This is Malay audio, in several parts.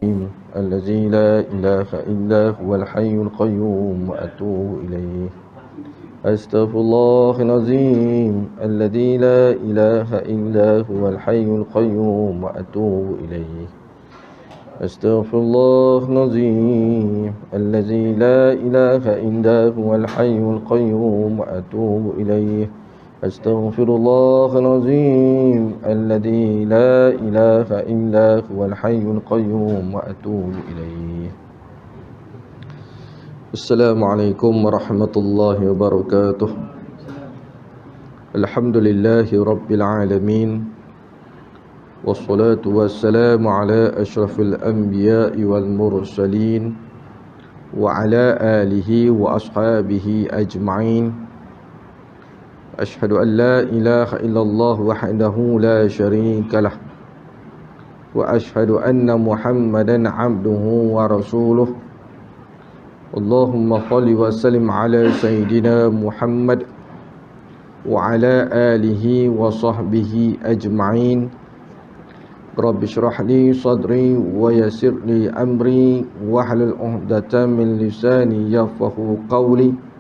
الذي لا إله إلا هو الحي القيوم وأتوب إليه. أستغفر الله العظيم الذي لا إله إلا هو الحي القيوم وأتوب إليه. أستغفر الله العظيم الذي لا إله إلا هو الحي القيوم وأتوب إليه. أستغفر الله العظيم الذي لا إله إلا هو الحي القيوم وأتوب إليه. السلام عليكم ورحمة الله وبركاته. الحمد لله رب العالمين، والصلاة والسلام على أشرف الأنبياء والمرسلين وعلى آله وأصحابه أجمعين. أشهد أن لا إله إلا الله وحده لا شريك له، وأشهد أن محمدا عبده ورسوله. اللهم صل وسلم على سيدنا محمد وعلى آله وصحبه أجمعين. رب اشرح لي صدري ويسر لي أمري واحلل عقدة من لساني يفقهوا قولي.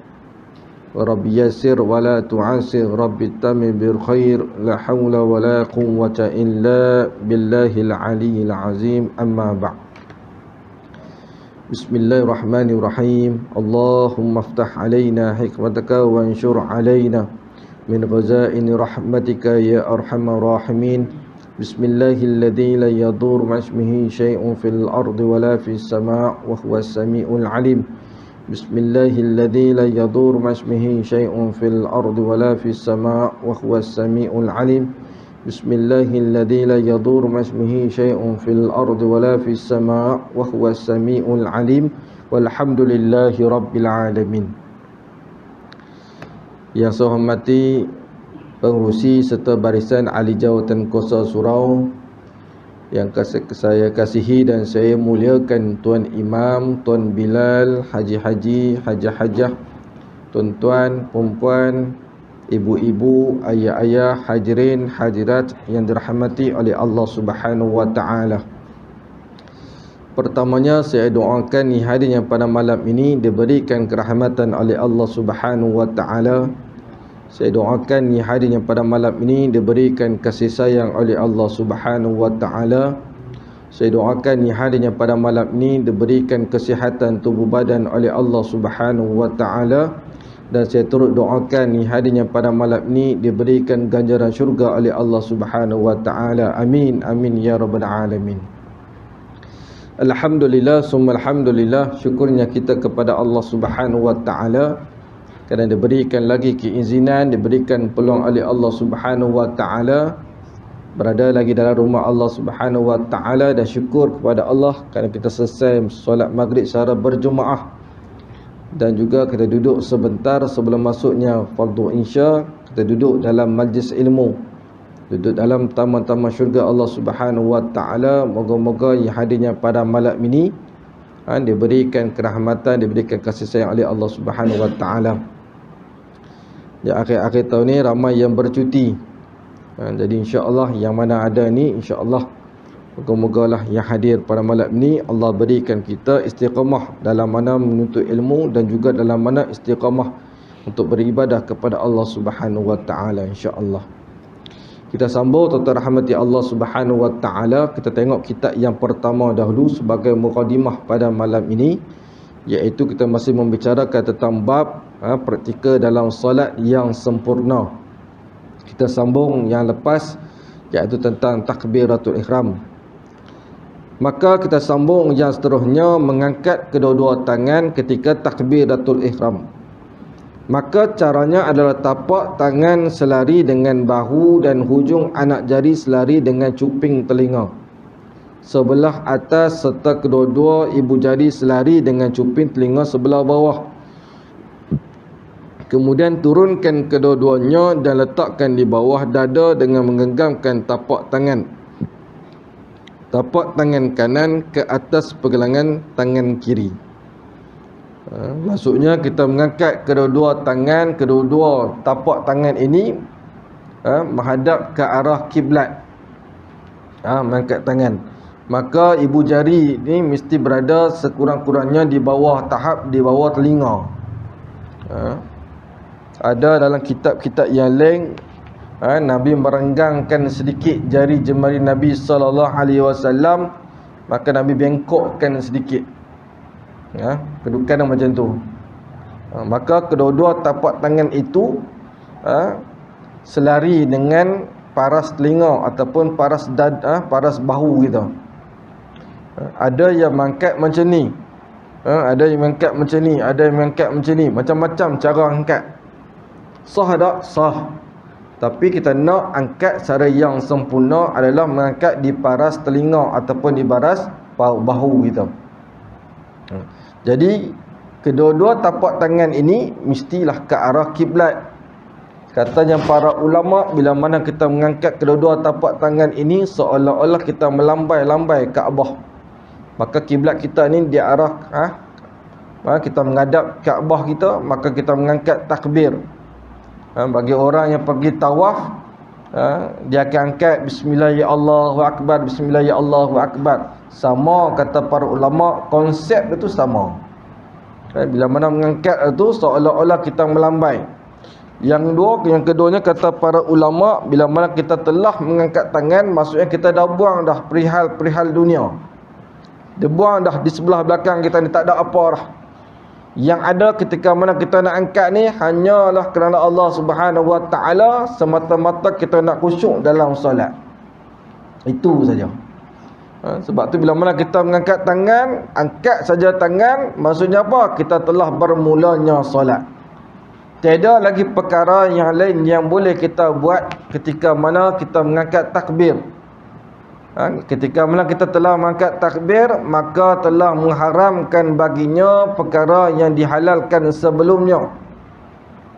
رب يسر ولا تعسر، رب اتمم بالخير، لا حول ولا قوة إلا بالله العلي العظيم. أما بعد. بسم الله الرحمن الرحيم. اللهم افتح علينا حكمتك وانشر علينا من غزائن رحمتك يا أرحم الراحمين. بسم الله الذي لا يضر مع اسمه شيء في الأرض ولا في السماء وهو السميع العليم. بسم الله الذي لا يضر مع اسمه شيء في الأرض ولا في السماء وهو السميع العليم. بسم الله الذي لا يضر مع اسمه شيء في الأرض ولا في السماء وهو السميع العليم. والحمد لله رب العالمين. Yang saya hormati pengerusi serta barisan ahli jawatan kuasa surau, yang saya kasihi dan saya muliakan Tuan Imam, Tuan Bilal, Haji-haji, Hajah-hajah, tuan-tuan, perempuan, ibu-ibu, ayah-ayah, hadirin, hadirat yang dirahmati oleh Allah Subhanahu wa taala. Pertamanya saya doakan hadirnya pada malam ini diberikan kerahmatan oleh Allah Subhanahu wa taala. Saya doakan hadirnya pada malam ini diberikan kasih sayang oleh Allah Subhanahu wa taala. Saya doakan hadirnya pada malam ini diberikan kesihatan tubuh badan oleh Allah Subhanahu wa taala. Dan saya turut doakan hadirnya pada malam ini diberikan ganjaran syurga oleh Allah Subhanahu wa taala. Amin amin ya rabbal alamin. Alhamdulillah summa alhamdulillah, syukurnya kita kepada Allah Subhanahu wa taala kerana diberikan lagi keizinan, diberikan peluang oleh Allah Subhanahu wa taala berada lagi dalam rumah Allah Subhanahu wa taala, dan syukur kepada Allah kerana kita selesai solat maghrib secara berjemaah, dan juga kita duduk sebentar sebelum masuknya fardu insya. Kita duduk dalam majlis ilmu, duduk dalam taman-taman syurga Allah Subhanahu wa taala. Moga-moga yang hadirnya pada malam ini diberikan kerahmatan, diberikan kasih sayang oleh Allah Subhanahu wa taala. Di akhir-akhir tahun ni ramai yang bercuti. Jadi insya-Allah yang mana ada ni, insya-Allah moga-mogalah yang hadir pada malam ini Allah berikan kita istiqamah dalam mana menuntut ilmu, dan juga dalam mana istiqamah untuk beribadah kepada Allah Subhanahu wa taala, insya-Allah. Kita sambung tuan-tuan rahmati Allah Subhanahu wa taala. Kita tengok kitab yang pertama dahulu sebagai mukadimah pada malam ini, iaitu kita masih membicarakan tentang bab praktikal dalam solat yang sempurna. Kita sambung yang lepas, iaitu tentang takbiratul ihram. Maka kita sambung yang seterusnya, mengangkat kedua-dua tangan ketika takbiratul ihram. Maka caranya adalah tapak tangan selari dengan bahu dan hujung anak jari selari dengan cuping telinga sebelah atas, serta kedua-dua ibu jari selari dengan cuping telinga sebelah bawah. Kemudian turunkan kedua-duanya dan letakkan di bawah dada dengan menggenggamkan tapak tangan kanan ke atas pergelangan tangan kiri. Maksudnya kita mengangkat kedua-dua tangan, kedua-dua tapak tangan ini menghadap ke arah kiblat. Mengangkat tangan maka ibu jari ni mesti berada sekurang-kurangnya di bawah tahap, di bawah telinga. Ada dalam kitab-kitab yang lain, Nabi merenggangkan sedikit jari jemari Nabi SAW, maka Nabi bengkokkan sedikit. Kedudukan macam tu. Maka kedua-dua tapak tangan itu selari dengan paras telinga ataupun paras paras bahu kita. Ada yang mangkat macam ni, ada yang mangkat macam ni, ada yang mangkat macam ni, macam-macam cara angkat. Sah tak? Sah. Tapi kita nak angkat secara yang sempurna adalah mengangkat di paras telinga ataupun di paras bahu kita. Jadi kedua-dua tapak tangan ini mestilah ke arah kiblat. Katanya para ulama, bila mana kita mengangkat kedua-dua tapak tangan ini seolah-olah kita melambai-lambai Kaabah. Maka kiblat kita ni di arah kita menghadap Kaabah kita, maka kita mengangkat takbir. Bagi orang yang pergi tawaf, dia akan angkat bismillah ya Allahu akbar, bismillah ya Allahu akbar. Sama kata para ulama, konsep itu sama. Bila mana mengangkat itu seolah-olah kita melambai. Yang keduanya kata para ulama, bila mana kita telah mengangkat tangan, maksudnya kita dah buang dah perihal dunia. Dia buang dah di sebelah belakang kita ni, tak ada apa dah. Yang ada ketika mana kita nak angkat ni hanyalah kerana Allah Subhanahu Wa Taala, semata-mata kita nak khusyuk dalam solat. Itu saja. Sebab tu bila mana kita mengangkat tangan, angkat saja tangan, maksudnya apa? Kita telah bermulanya solat. Tiada lagi perkara yang lain yang boleh kita buat ketika mana kita mengangkat takbir. Ketika mana kita telah mengangkat takbir, maka telah mengharamkan baginya perkara yang dihalalkan sebelumnya.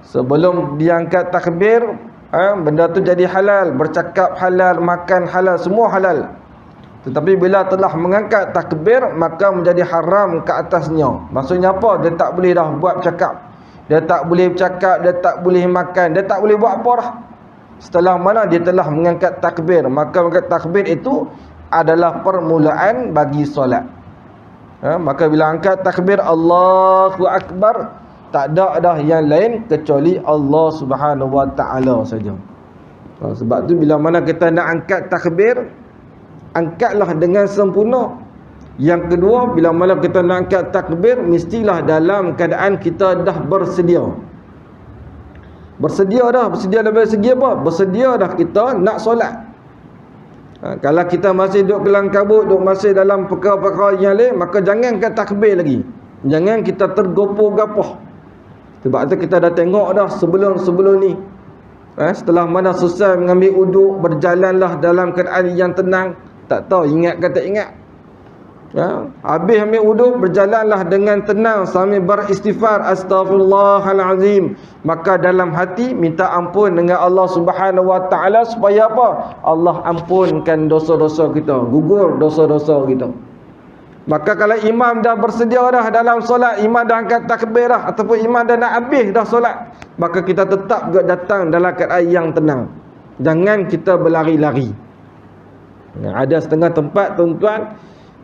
Sebelum diangkat takbir, benda tu jadi halal, bercakap halal, makan halal, semua halal. Tetapi bila telah mengangkat takbir, maka menjadi haram ke atasnya. Maksudnya apa? Dia tak boleh dah buat cakap, dia tak boleh bercakap, dia tak boleh makan, dia tak boleh buat apa dah. Setelah mana dia telah mengangkat takbir, maka mengangkat takbir itu adalah permulaan bagi solat. Maka bila angkat takbir Allahu Akbar, tak ada dah yang lain kecuali Allah Subhanahu Wa Taala saja. Sebab tu bila mana kita nak angkat takbir, angkatlah dengan sempurna. Yang kedua, bila mana kita nak angkat takbir, mestilah dalam keadaan kita dah bersedia. Bersedia dah dari segi apa? Bersedia dah kita nak solat. Kalau kita masih duduk kelang kabut, duduk masih dalam perkara-perkara yang lain, maka jangan kita takbir lagi. Jangan kita tergopoh-gapoh. Sebab tu kita dah tengok dah sebelum ni. Setelah mana selesai mengambil uduk, berjalanlah dalam keadaan yang tenang. Tak tahu ingat ke tak ingat. Habis ambil wuduk, berjalanlah dengan tenang sambil beristighfar, astaghfirullahalazim. Maka dalam hati minta ampun dengan Allah Subhanahu Wa Taala supaya apa? Allah ampunkan dosa-dosa kita, gugur dosa-dosa kita. Maka kalau imam dah bersedia dah dalam solat, imam dah angkat takbir dah, ataupun imam dah nak habis dah solat, maka kita tetap datang dalam keadaan yang tenang. Jangan kita berlari-lari. Ada setengah tempat tuan-tuan,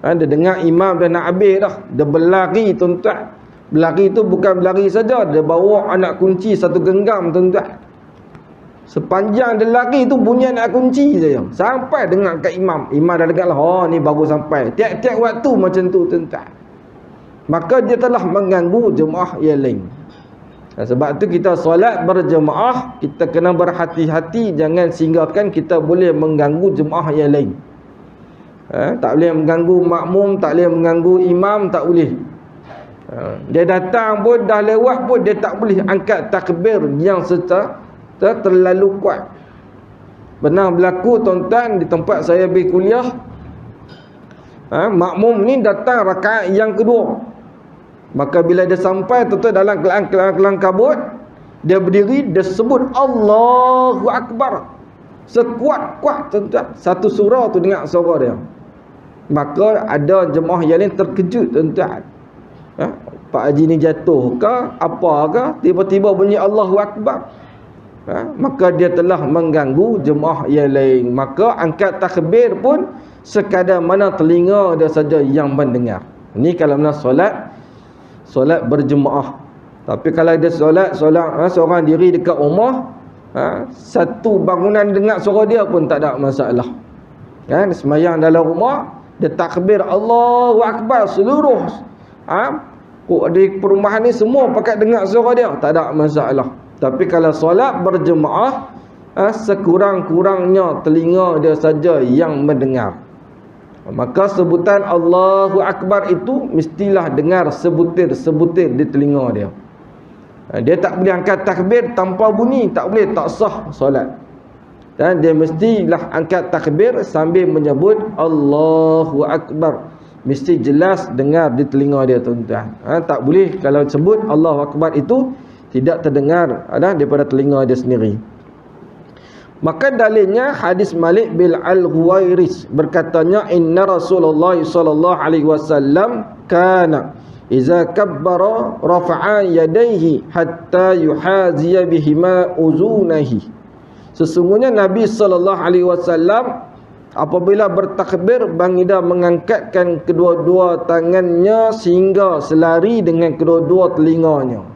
dia dengar imam dah nak habis dah, dia berlari tuan-tuan. Berlari tu bukan berlari saja, dia bawa anak kunci satu genggam tuan-tuan. Sepanjang dia lari tu bunyi anak kunci saja, sampai dengar kat imam. Imam dah dengar lah, oh ni baru sampai. Tiap-tiap waktu macam tu tuan-tuan. Maka dia telah mengganggu jemaah yang lain. Sebab tu kita solat berjemaah, kita kena berhati-hati, jangan singgahkan kita boleh mengganggu jemaah yang lain. Tak boleh mengganggu makmum, tak boleh mengganggu imam, tak boleh. Dia datang pun, dah lewat pun, dia tak boleh angkat takbir yang secara terlalu kuat. Pernah berlaku tuan-tuan di tempat saya pergi kuliah, makmum ni datang rakaat yang kedua. Maka bila dia sampai tuan-tuan dalam kelang kabut, dia berdiri, dia sebut Allahu Akbar sekuat-kuat tuan-tuan. Satu surah tu dengar suara dia. Maka ada jemaah yang lain terkejut tuan-tuan. Pak Haji ni jatuh ke apa ke, tiba-tiba bunyi Allahu Akbar. Maka dia telah mengganggu jemaah yang lain. Maka angkat takbir pun sekadar mana telinga dia saja yang mendengar. Ini kalau mana solat berjemaah. Tapi kalau dia solat seorang diri dekat rumah, satu bangunan dengar suara dia pun tak ada masalah. Dia sembahyang dalam rumah, dia takbir Allahu Akbar seluruh di perumahan ni semua pakai dengar suara dia, tak ada masalah. Tapi kalau solat berjemaah, sekurang-kurangnya telinga dia saja yang mendengar. Maka sebutan Allahu Akbar itu mestilah dengar sebutir-sebutir di telinga dia. Dia tak boleh angkat takbir tanpa bunyi, tak boleh, tak sah solat. Dan dia mestilah angkat takbir sambil menyebut Allahu Akbar. Mesti jelas dengar di telinga dia, tuan-tuan. Tak boleh kalau sebut Allahu Akbar itu tidak terdengar daripada telinga dia sendiri. Maka dalilnya hadis Malik bin Al-Huwairis berkatanya, inna Rasulullah sallallahu alaihi wasallam kana iza kabbara rafa'a yadayhi hatta yuhaziya bihima uzunahi. Sesungguhnya Nabi sallallahu alaihi wasallam apabila bertakbir, baginda mengangkatkan kedua-dua tangannya sehingga selari dengan kedua-dua telinganya.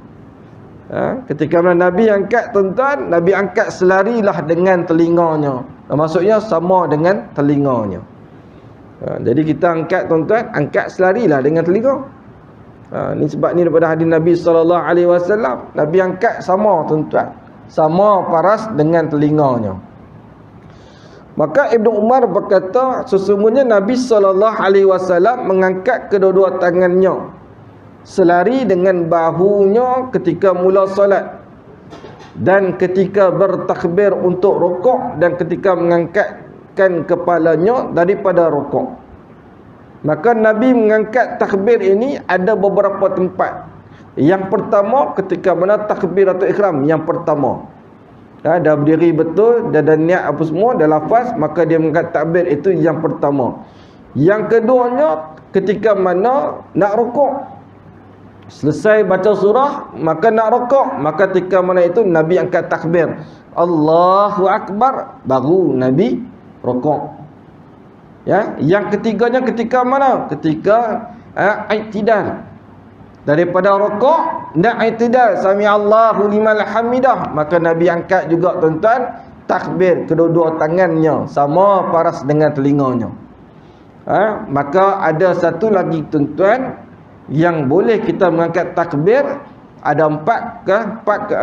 Ketika Nabi angkat, tuan-tuan, Nabi angkat selarilah dengan telinganya. Maksudnya sama dengan telinganya. Jadi kita angkat, tuan-tuan, angkat selarilah dengan telinga. Ini sebab ni daripada hadis Nabi SAW, Nabi angkat sama, tuan-tuan, sama paras dengan telinganya. Maka Ibnu Umar berkata, sesungguhnya Nabi SAW mengangkat kedua-dua tangannya selari dengan bahunya ketika mula solat, dan ketika bertakbir untuk rukuk, dan ketika mengangkatkan kepalanya daripada rukuk. Maka Nabi mengangkat takbir ini ada beberapa tempat. Yang pertama ketika mana takbiratul ihram yang pertama. Dah berdiri betul, dah ada niat apa semua, dah lafaz, maka dia mengangkat takbir itu yang pertama. Yang keduanya ketika mana nak rukuk. Selesai baca surah, maka nak rukuk, maka ketika mana itu Nabi angkat takbir Allahu Akbar, baru Nabi rukuk. Yang ketiganya ketika mana? Ketika i'tidal. Daripada rukuk dan i'tidal, sami Allahu liman hamidah, maka Nabi angkat juga, tuan-tuan, takbir kedua-dua tangannya sama paras dengan telinganya. Maka ada satu lagi, tuan-tuan, yang boleh kita mengangkat takbir. Ada empat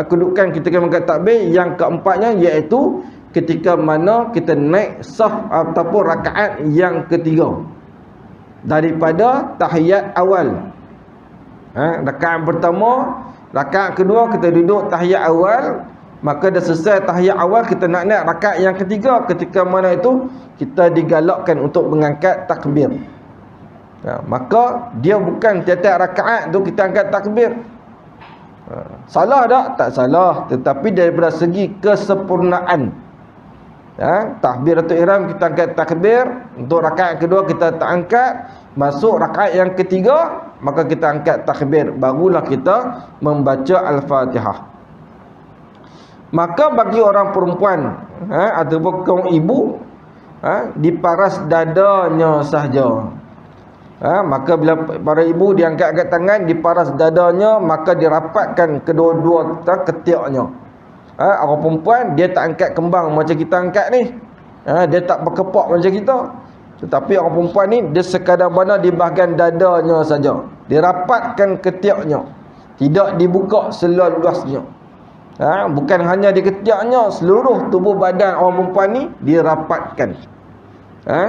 kedudukan kita mengangkat takbir. Yang keempatnya iaitu ketika mana kita naik saf ataupun rakaat yang ketiga daripada tahiyat awal. Rakaat pertama, rakaat kedua kita duduk tahiyat awal, maka dah selesai tahiyat awal kita nak naik rakaat yang ketiga, ketika mana itu kita digalakkan untuk mengangkat takbir. Maka dia bukan tiap-tiap rakaat tu kita angkat takbir. Salah tak? Tak salah, tetapi daripada segi kesempurnaan. Takbiratul ihram kita angkat takbir, untuk rakaat kedua kita tak angkat, masuk rakaat yang ketiga maka kita angkat takbir, barulah kita membaca Al-Fatihah. Maka bagi orang perempuan ataupun kaum ibu, diparas dadanya sahaja. Maka bila para ibu diangkat-angkat tangan, diparas dadanya, maka dirapatkan kedua-dua ketiaknya. Orang perempuan dia tak angkat kembang macam kita angkat ni. Dia tak berkepak macam kita. Tetapi orang perempuan ni dia sekadar mana di bahagian dadanya saja. Dirapatkan ketiaknya, tidak dibuka seluas-luasnya. Bukan hanya di ketiaknya, seluruh tubuh badan orang perempuan ni dirapatkan.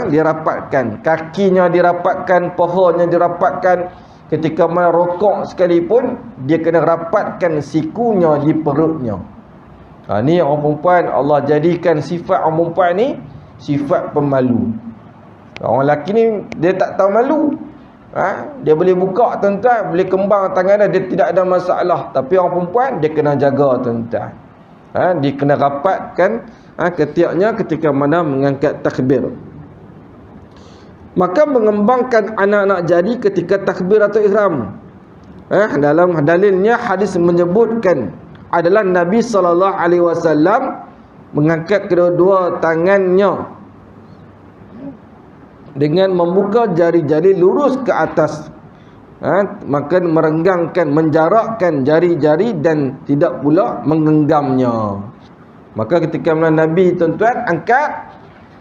Dirapatkan, kakinya dirapatkan, pahanya dirapatkan. Ketika mana rokok sekalipun, dia kena rapatkan sikunya di perutnya. Ni orang perempuan, Allah jadikan sifat orang perempuan ni sifat pemalu. Orang lelaki ni dia tak tahu malu. Dia boleh buka, tuan-tuan, boleh kembang tangan dia tidak ada masalah. Tapi orang perempuan dia kena jaga, tuan-tuan. Dia kena rapatkan ketiaknya ketika mana mengangkat takbir. Maka mengembangkan anak-anak jadi ketika takbiratul ihram. Dalam dalilnya hadis menyebutkan adalah Nabi SAW mengangkat kedua-dua tangannya dengan membuka jari-jari lurus ke atas. Maka merenggangkan, menjarakkan jari-jari dan tidak pula menggenggamnya. Maka ketika Nabi tuan-tuan angkat,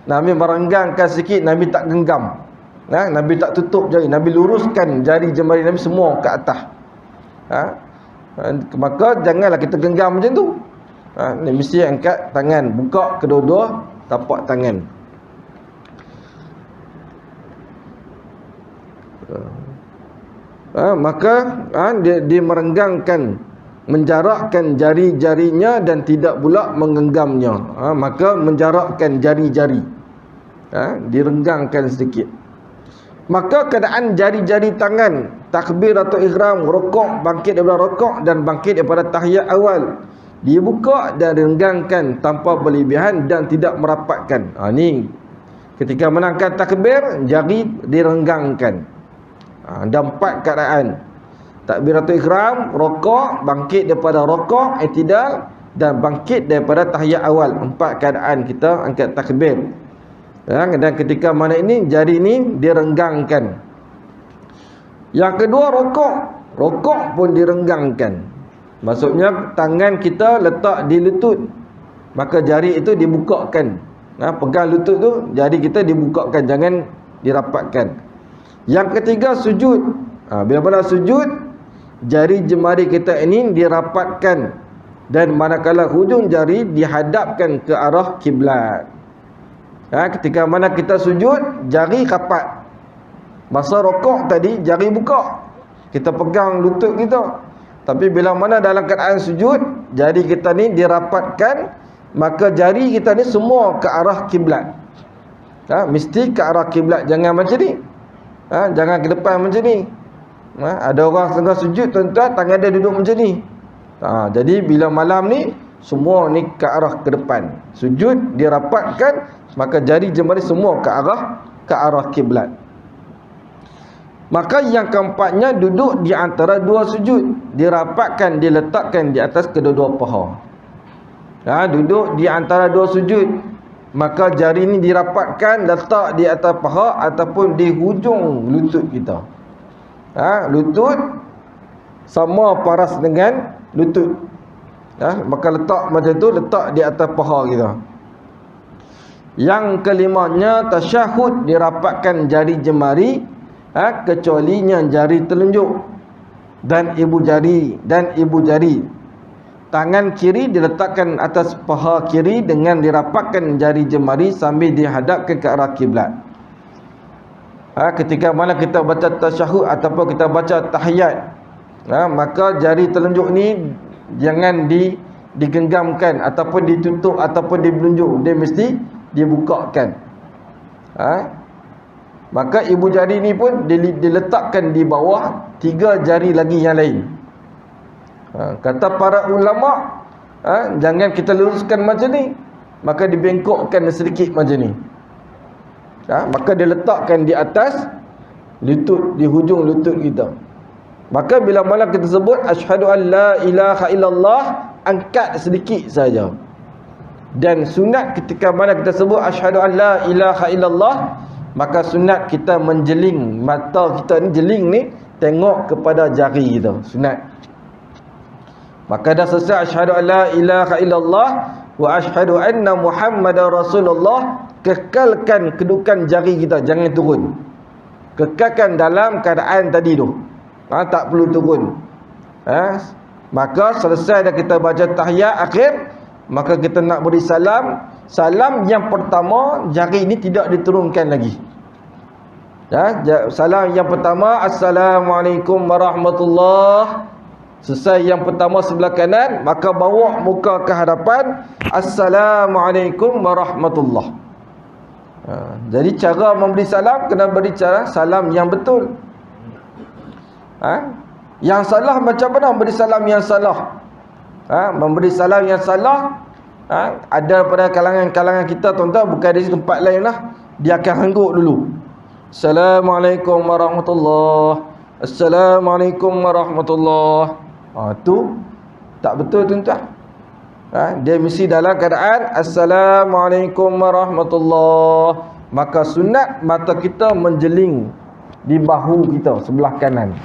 Nabi merenggangkan sikit, Nabi tak genggam. Nabi tak tutup jari, Nabi luruskan jari jemari Nabi semua ke atas. Maka janganlah kita genggam macam tu. Ni mesti angkat tangan, buka kedua-dua tapak tangan. Maka dia merenggangkan, menjarakkan jari-jarinya dan tidak pula menggenggamnya. Maka menjarakkan jari-jari, direnggangkan sedikit. Maka keadaan jari-jari tangan, takbir atau ihram, rukuk, bangkit daripada rukuk dan bangkit daripada tahiyat awal, dibuka dan direnggangkan tanpa berlebihan dan tidak merapatkan. Ni ketika menangkan takbir, jari direnggangkan. Ada 4 keadaan: takbiratul ihram, rukuk, bangkit daripada rukuk, i'tidal dan bangkit daripada tahiyat awal. 4 keadaan kita angkat takbir. Dan ketika mana ini jari ini direnggangkan. Yang kedua rukuk. Rukuk pun direnggangkan. Maksudnya tangan kita letak di lutut, maka jari itu dibukakan. Pegang lutut tu, jari kita dibukakan, jangan dirapatkan. Yang ketiga sujud. Bila mana sujud, jari jemari kita ini dirapatkan dan manakala hujung jari dihadapkan ke arah kiblat. Ketika mana kita sujud, jari rapat. Masa rukuk tadi jari buka, kita pegang lutut kita. Tapi bila mana dalam keadaan sujud, jari kita ni dirapatkan, maka jari kita ni semua ke arah kiblat. Mesti ke arah kiblat, jangan macam ni. Jangan ke depan macam ni. Ada orang setengah sujud tuan-tuan, tangan dia duduk macam ni. Jadi bila malam ni, semua ni ke arah ke depan. Sujud dirapatkan, maka jari jemari semua ke arah kiblat. Maka yang keempatnya duduk di antara 2 sujud, dirapatkan, diletakkan di atas kedua-dua paha. Duduk di antara 2 sujud, maka jari ni dirapatkan, letak di atas paha ataupun di hujung lutut kita. Lutut sama paras dengan lutut. Maka letak macam tu, letak di atas paha kita. Yang kelimanya tasyahud, dirapatkan jari jemari, kecualinya jari telunjuk dan ibu jari. Tangan kiri diletakkan atas paha kiri dengan dirapatkan jari jemari sambil dihadapkan ke arah kiblat. Ketika mana kita baca tasyahud ataupun kita baca tahiyat, maka jari telunjuk ni jangan digenggamkan ataupun ditutup ataupun dibelunjuk, dia mesti dibukakan. Maka ibu jari ni pun diletakkan di bawah 3 jari lagi yang lain. Kata para ulama, jangan kita luruskan macam ni, maka dibengkokkan sedikit macam ni. Maka diletakkan di atas lutut, di hujung lutut kita. Maka bila mana kita sebut asyhadu an la ilaha illallah, angkat sedikit saja. Dan sunat ketika mana kita sebut asyhadu an la ilaha illallah, maka sunat kita menjeling, mata kita ni jeling ni tengok kepada jari kita, sunat. Maka dah selesai asyhadu an la ilaha illallah wa asyhadu anna muhammadar rasulullah, kekalkan kedudukan jari kita, jangan turun. Kekalkan dalam keadaan tadi tu. Tak perlu turun. Maka selesai dah kita baca tahiyat akhir, maka kita nak beri salam. Salam yang pertama, jari ini tidak diturunkan lagi. Salam yang pertama, assalamualaikum warahmatullahi. Selesai yang pertama sebelah kanan, maka bawa muka ke hadapan, assalamualaikum warahmatullahi. Jadi cara memberi salam, kena beri cara salam yang betul. Yang salah macam mana memberi salam yang salah? Memberi salam yang salah, ada pada kalangan-kalangan kita tuan-tuan, bukan di tempat lain lah, dia akan hangguk dulu. Assalamualaikum warahmatullahi, Assalamualaikum warahmatullahi. Tu tak betul tuan-tuan. Dia mesti dalam keadaan Assalamualaikum warahmatullahi. Maka sunat mata kita menjeling di bahu kita sebelah kanan.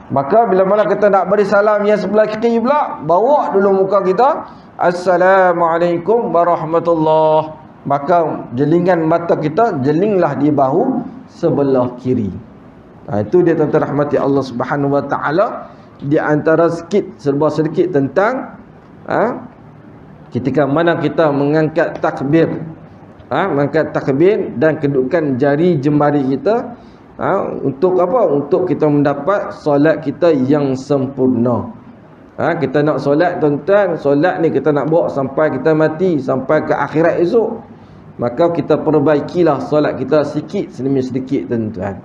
Maka bila mana kita nak beri salam yang sebelah kiri pula, bawa dulu muka kita Assalamualaikum warahmatullahi. Maka jelingan mata kita jelinglah di bahu sebelah kiri. Itu dia tuan-tuan rahmati Allah Subhanahu wa taala, di antara serba sedikit tentang ketika mana kita mengangkat takbir. Mengangkat takbir dan kedudukan jari jemari kita untuk apa? Untuk kita mendapat solat kita yang sempurna. Kita nak solat tuan-tuan, solat ni kita nak bawa sampai kita mati, sampai ke akhirat esok. Maka kita perbaikilah solat kita sikit demi sedikit tuan-tuan.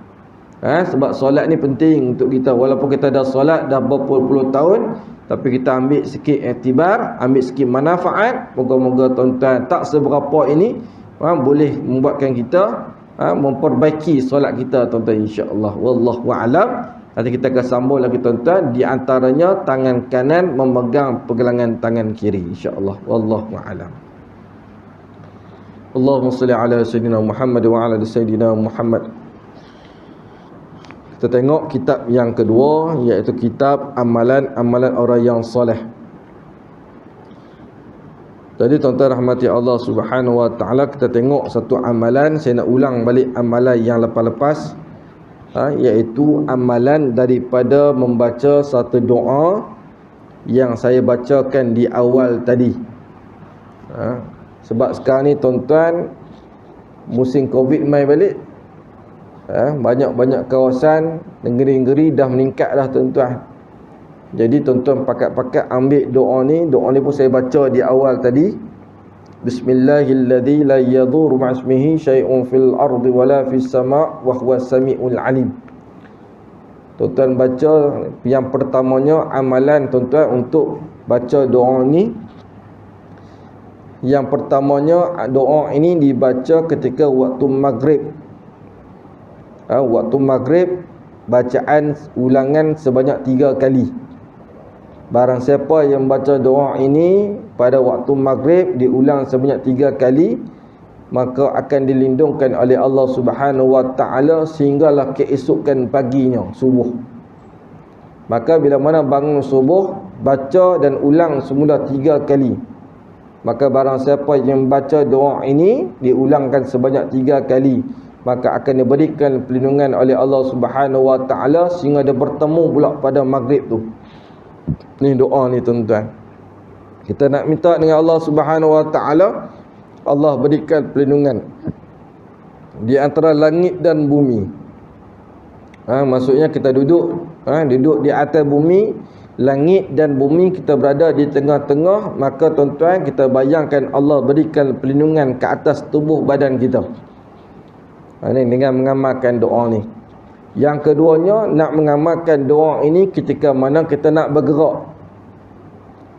Sebab solat ni penting untuk kita. Walaupun kita dah solat dah berpuluh-puluh tahun, tapi kita ambil sikit iktibar, ambil sikit manfaat. Moga-moga tuan-tuan tak seberapa ini boleh membuatkan kita memperbaiki solat kita tuan-tuan, insya-Allah. Wallahu a'lam. Nanti kita akan sambung lagi tuan-tuan, di antaranya tangan kanan memegang pergelangan tangan kiri, insya-Allah. Wallahu a'lam. Allahumma salli ala sayyidina Muhammad wa ala sayyidina Muhammad. Kita tengok kitab yang kedua, iaitu kitab amalan-amalan orang yang soleh. Jadi tuan-tuan rahmati Allah Subhanahu wa taala, kita tengok satu amalan. Saya nak ulang balik amalan yang lepas-lepas, iaitu amalan daripada membaca satu doa yang saya bacakan di awal tadi. Sebab sekarang ni tuan-tuan musim Covid mai balik, banyak-banyak kawasan negeri-negeri dah meningkat dah tuan-tuan. Jadi tuan-tuan pakat-pakat ambil doa ni. Doa ni pun saya baca di awal tadi. Bismillahilladzi la yadhurru ma'asmihi syai'un fil ardi wala fis sama' wa huwas samiul alim. Tuan-tuan baca yang pertamanya amalan tuan-tuan untuk baca doa ni. Yang pertamanya doa ini dibaca ketika waktu maghrib. Waktu maghrib bacaan ulangan sebanyak 3 kali. Barang siapa yang baca doa ini pada waktu maghrib diulang sebanyak 3 kali, maka akan dilindungkan oleh Allah Subhanahu wa taala sehinggalah keesokan paginya, subuh. Maka bila mana bangun subuh, baca dan ulang semula 3 kali. Maka barang siapa yang baca doa ini diulangkan sebanyak 3 kali, maka akan diberikan perlindungan oleh Allah Subhanahu wa taala sehingga dia bertemu pula pada maghrib tu. Ni doa ni tuan-tuan. Kita nak minta dengan Allah Subhanahu wa taala, Allah berikan perlindungan di antara langit dan bumi. Maksudnya kita duduk di atas bumi, langit dan bumi kita berada di tengah-tengah, maka tuan-tuan kita bayangkan Allah berikan perlindungan ke atas tubuh badan kita. Ini dengan mengamalkan doa ni. Yang keduanya, nak mengamalkan doa ini ketika mana kita nak bergerak.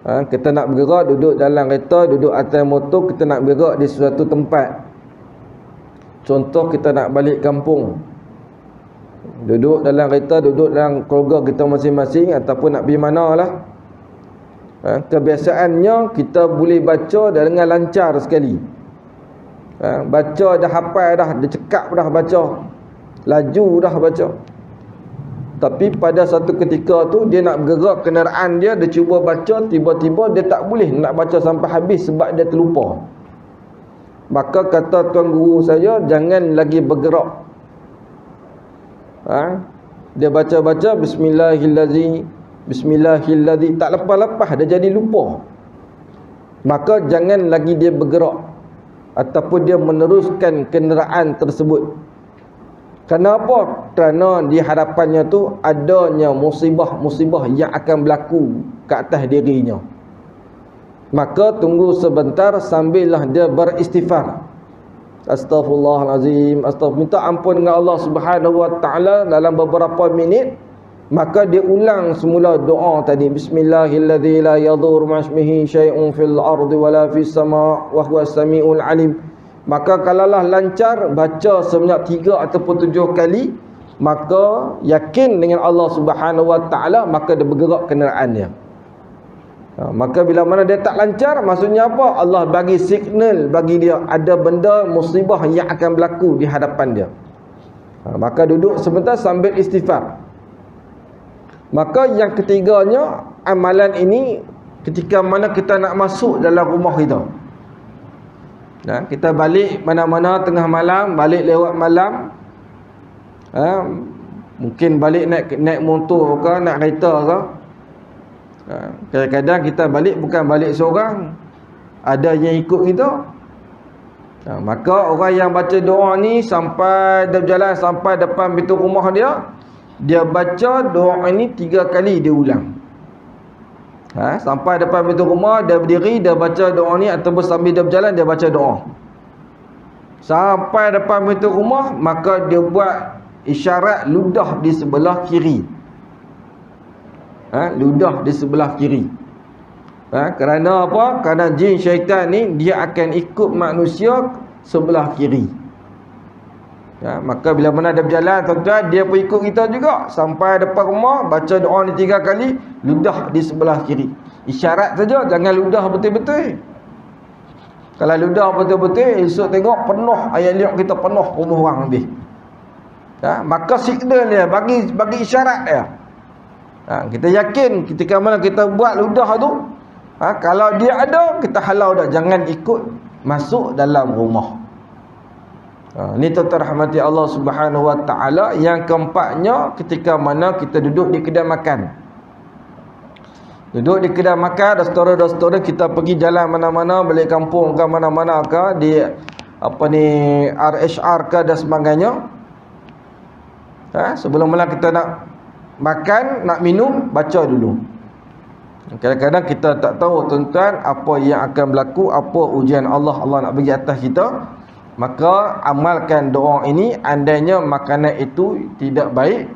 Kita nak bergerak, duduk dalam kereta, duduk atas motor, kita nak bergerak di suatu tempat. Contoh kita nak balik kampung, duduk dalam kereta, duduk dalam keluarga kita masing-masing, ataupun nak pergi mana lah. Kebiasaannya kita boleh baca dengan lancar sekali. Baca dah hafal dah, dia cekap dah baca, laju dah baca. Tapi pada satu ketika tu dia nak bergerak kenderaan dia cuba baca, tiba-tiba dia tak boleh nak baca sampai habis sebab dia terlupa. Maka kata tuan guru saya, jangan lagi bergerak. Dia baca-baca Bismillahilladzi, tak lepas-lepas dia jadi lupa. Maka jangan lagi dia bergerak ataupun dia meneruskan kenderaan tersebut. Kenapa? Kerana di hadapannya tu adanya musibah-musibah yang akan berlaku ke atas dirinya. Maka tunggu sebentar sambillah dia beristighfar. Astaghfirullahalazim, minta ampun dengan Allah Subhanahu wa taala dalam beberapa minit. Maka dia ulang semula doa tadi, Bismillahilladzi la yadhurru ma'asmihi syai'un fil ardi wala fis sama' wa huwas samiul alim. Maka kalaulah lancar baca sebanyak 3 ataupun 7 kali, maka yakin dengan Allah Subhanahu wa taala, maka dia bergerak kenderaannya. Maka bila mana dia tak lancar, maksudnya apa? Allah bagi signal bagi dia ada benda musibah yang akan berlaku di hadapan dia. Maka duduk sebentar sambil istighfar. Maka yang ketiganya, amalan ini ketika mana kita nak masuk dalam rumah kita. Kita balik mana-mana tengah malam, balik lewat malam. Mungkin balik naik motor ke, naik kereta ke. Kadang-kadang kita balik bukan balik seorang, ada yang ikut kita. Maka orang yang baca doa ni sampai dia berjalan sampai depan pintu rumah dia baca doa ini 3 kali dia ulang. Sampai depan pintu rumah dia berdiri, dia baca doa ni, ataupun sambil dia berjalan dia baca doa. Sampai depan pintu rumah, maka dia buat isyarat ludah di sebelah kiri. Ludah di sebelah kiri. Kerana apa? Kerana jin syaitan ni dia akan ikut manusia sebelah kiri. Maka bila mana dia berjalan, tuan-tuan, dia pun ikut kita juga. Sampai depan rumah, baca doa ni 3 kali, ludah di sebelah kiri. Isyarat saja, jangan ludah betul-betul. Kalau ludah betul-betul, esok tengok penuh, ayat liuk kita penuh rumah orang lebih. Maka signal dia, bagi isyarat dia. Kita yakin ketika mana kita buat ludah tu, kalau dia ada, kita halau dah, jangan ikut masuk dalam rumah. Ni tuan-tuan rahmati Allah Subhanahu wa taala. Yang keempatnya, ketika mana kita duduk di kedai makan. Duduk di kedai makan, restoran-restoran, kita pergi jalan mana-mana, balik kampung ke mana-mana ke, di RHR ke dan sebagainya. Sebelum mana kita nak makan, nak minum, baca dulu. Kadang-kadang kita tak tahu, tuan-tuan, apa yang akan berlaku, apa ujian Allah nak bagi atas kita. Maka amalkan doa ini. Andainya makanan itu tidak baik,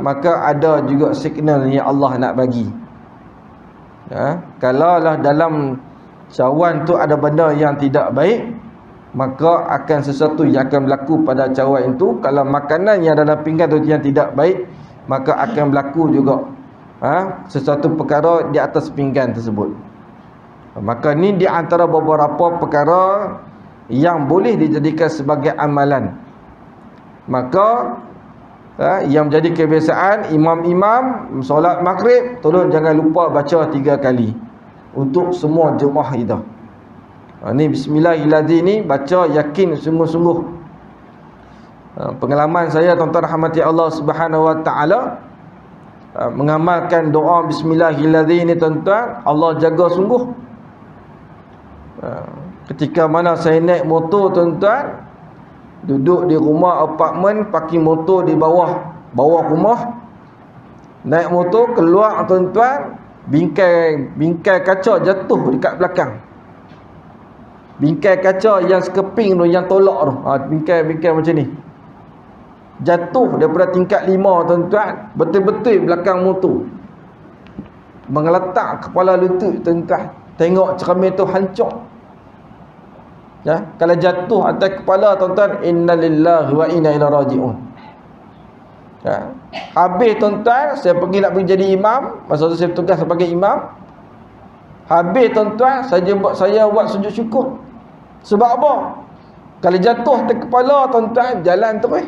maka ada juga signal yang Allah nak bagi. Kalaulah dalam cawan tu ada benda yang tidak baik, maka akan sesuatu yang akan berlaku pada cawan itu. Kalau makanan yang dalam pinggan tu yang tidak baik, maka akan berlaku juga sesuatu perkara di atas pinggan tersebut. Maka ni di antara beberapa perkara yang boleh dijadikan sebagai amalan. Maka yang menjadi kebiasaan, imam-imam solat maghrib, tolong jangan lupa baca 3 kali untuk semua jemaah kita. Ni bismillahirrahmanirrahim ni baca yakin sungguh-sungguh. Pengalaman saya, tuan-tuan rahmati Allah Subhanahu wa taala, mengamalkan doa bismillahirrahmanirrahim ni, tuan-tuan, Allah jaga sungguh. Ketika mana saya naik motor, tuan-tuan, duduk di rumah apartmen, parking motor di bawah rumah, naik motor keluar, tuan-tuan, bingkai kaca jatuh dekat belakang. Bingkai kaca yang sekeping tu, yang tolak tu, bingkai macam ni, jatuh daripada tingkat 5, tuan-tuan, betul-betul belakang motor, mengeletak kepala lutut, tuan-tuan. Tengok cermin tu hancur. Kalau jatuh atas kepala, tuan-tuan, innalillahi wa inna ilaihi raji'un. Habis, tuan-tuan, saya pergi nak pergi jadi imam. Masa tu saya bertugas sebagai imam. Habis, tuan-tuan, saya buat sujud syukur. Sebab apa? Kalau jatuh atas kepala, tuan-tuan, jalan terus.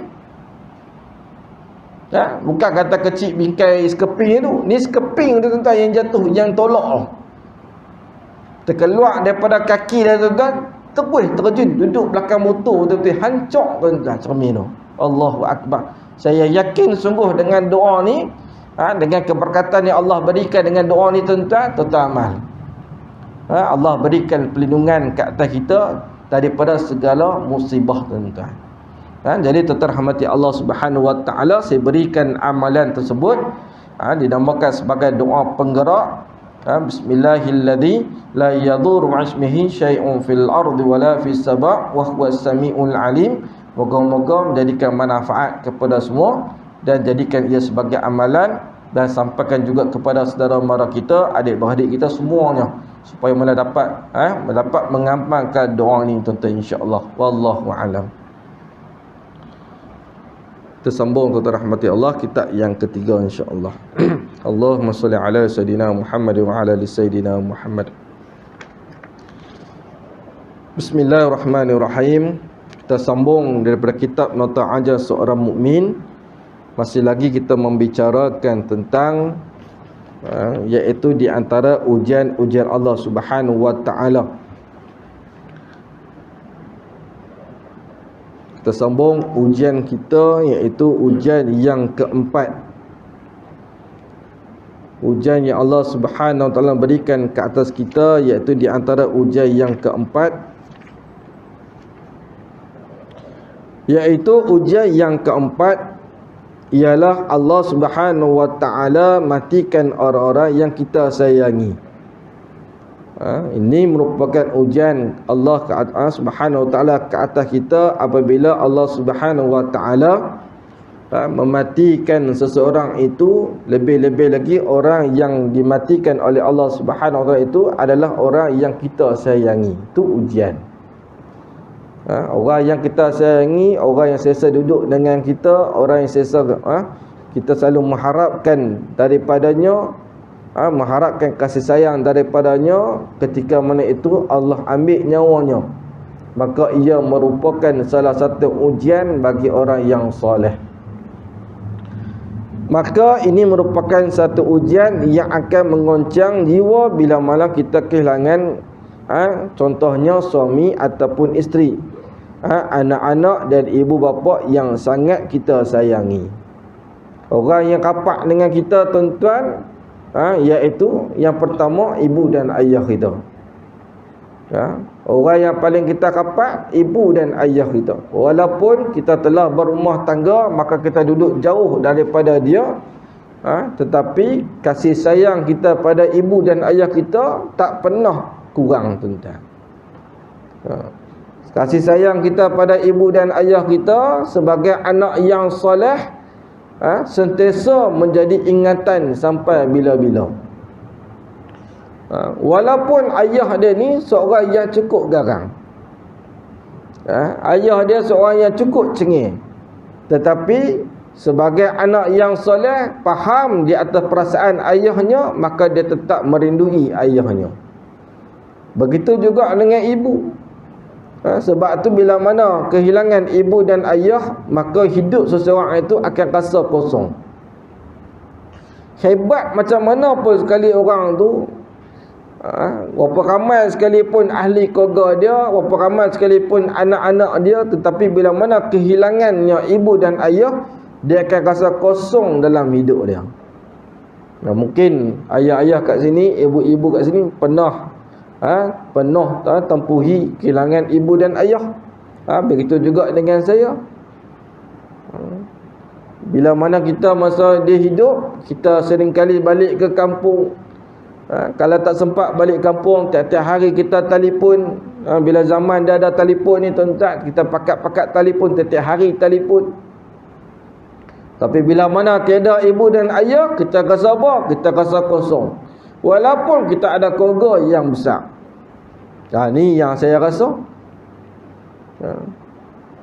Bukan kata kecil bingkai sekeping tu. Ni sekeping tu, tuan-tuan, yang jatuh, yang tolak. Terkeluar daripada kaki dia, tuan-tuan, terjun duduk belakang motor, betul-betul hancur, tuan-tuan, cermin tu. Allahu Akbar. Saya yakin sungguh dengan doa ni, dengan keberkatan yang Allah berikan dengan doa ni, tuan-tuan, total amal. Allah berikan perlindungan ke atas kita daripada segala musibah, tuan-tuan. Jadi tuan-tuan rahmati Allah Subhanahu wa taala, saya berikan amalan tersebut dinamakan sebagai doa penggerak. Bismillahilladzi la yadhurru ma'ismihi syai'un fil ardi wala fis sama' wa huwas samiul alim. Moga-moga menjadikan manfaat kepada semua dan jadikan ia sebagai amalan, dan sampaikan juga kepada saudara mara kita, adik-beradik kita semuanya, supaya mendapat mengamalkan doa ni, tuan-tuan, insya-Allah. Wallahu a'lam. Kita sambung tuan rahmati Allah, kitab yang ketiga insya-Allah. Allahumma salli ala sayidina Muhammad wa ala ali sayidina Muhammad. Bismillahirrahmanirrahim. Kita sambung daripada kitab Nota Ajar Seorang Mukmin. Masih lagi kita membicarakan tentang iaitu di antara ujian-ujian Allah Subhanahu wa taala. Kita sambung ujian kita, iaitu ujian yang keempat. Ujian yang Allah Subhanahu wa taala berikan ke atas kita, iaitu di antara ujian yang keempat, iaitu ujian yang keempat ialah Allah Subhanahu wa taala matikan orang-orang yang kita sayangi. Ini merupakan ujian Allah Subhanahu wa taala ke atas kita apabila Allah Subhanahu wa taala mematikan seseorang itu. Lebih-lebih lagi orang yang dimatikan oleh Allah Subhanahu wa taala itu adalah orang yang kita sayangi. Itu ujian. Orang yang kita sayangi, orang yang sesa duduk dengan kita, orang yang sesa kita selalu mengharapkan daripadanya, mengharapkan kasih sayang daripadanya, ketika mana itu Allah ambil nyawanya, maka ia merupakan salah satu ujian bagi orang yang soleh. Maka ini merupakan satu ujian yang akan mengoncang jiwa bila mana kita kehilangan contohnya suami ataupun isteri, anak-anak dan ibu bapa yang sangat kita sayangi. Orang yang rapat dengan kita tuan-tuan, iaitu yang pertama ibu dan ayah kita. Orang yang paling kita rapat, ibu dan ayah kita. Walaupun kita telah berumah tangga, maka kita duduk jauh daripada dia, tetapi kasih sayang kita pada ibu dan ayah kita tak pernah kurang tuan-tuan. Kasih sayang kita pada ibu dan ayah kita sebagai anak yang soleh sentiasa menjadi ingatan sampai bila-bila. Walaupun ayah dia ni seorang yang cukup garang, ayah dia seorang yang cukup cengih, tetapi sebagai anak yang soleh, faham di atas perasaan ayahnya, maka dia tetap merindui ayahnya. Begitu juga dengan ibu. Sebab tu bila mana kehilangan ibu dan ayah, maka hidup seseorang itu akan rasa kosong. Hebat macam mana pun sekali orang tu, berapa ramai sekalipun ahli keluarga dia, berapa ramai sekalipun anak-anak dia, tetapi bila mana kehilangannya ibu dan ayah, dia akan rasa kosong dalam hidup dia. Mungkin ayah-ayah kat sini, ibu-ibu kat sini pernah penuh tempuhi kehilangan ibu dan ayah. Begitu juga dengan saya. Bila mana kita masa dia hidup, kita seringkali balik ke kampung. Kalau tak sempat balik kampung, tiap-tiap hari kita telefon. Bila zaman dah ada telefon ni tuan-tuan, kita pakat-pakat telefon, tiap-tiap hari telefon. Tapi bila mana tiada ibu dan ayah, kita rasa apa? Kita rasa kosong. Walaupun kita ada keluarga yang besar. Ni yang saya rasa.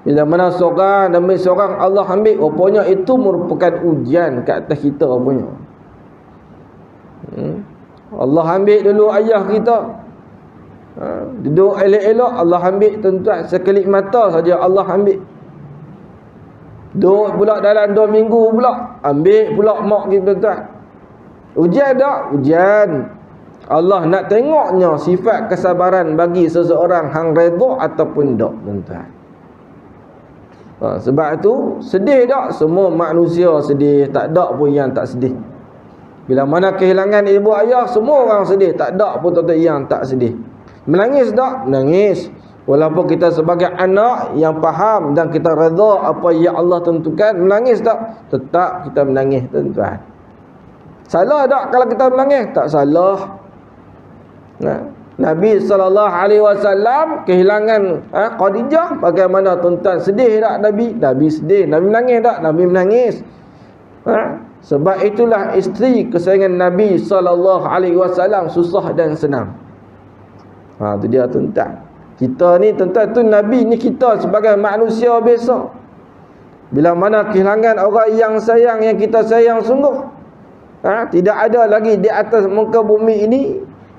Bila mana seorang demi seorang Allah ambil, rupanya itu merupakan ujian kat atas kita rupanya. Allah ambil dulu ayah kita. Duduk elok-elok Allah ambil tuan-tuan. Sekelip mata saja Allah ambil. Duduk pula dalam 2 minggu pula ambil pula mak kita tuan-tuan. Ujian tak? Ujian. Allah nak tengoknya sifat kesabaran bagi seseorang hang redha ataupun tak tuan-tuan. Sebab itu sedih tak? Semua manusia sedih, tak ada pun yang tak sedih. Bila mana kehilangan ibu ayah, semua orang sedih, tak ada pun tuan-tuan yang tak sedih. Menangis tak? Menangis. Walaupun kita sebagai anak yang faham dan kita redha apa yang Allah tentukan, menangis tak? Tetap kita menangis tuan-tuan. Salah tak kalau kita menangis? Tak salah. Nabi SAW kehilangan Khadijah, bagaimana tuan-tuan? Sedih tak Nabi? Nabi sedih. Nabi menangis tak? Nabi menangis. Sebab itulah isteri kesayangan Nabi SAW susah dan senang. Itu dia tuan-tuan. Kita ni tuan-tuan tu Nabi ni kita sebagai manusia biasa. Bila mana kehilangan orang yang sayang, yang kita sayang sungguh, tidak ada lagi di atas muka bumi ini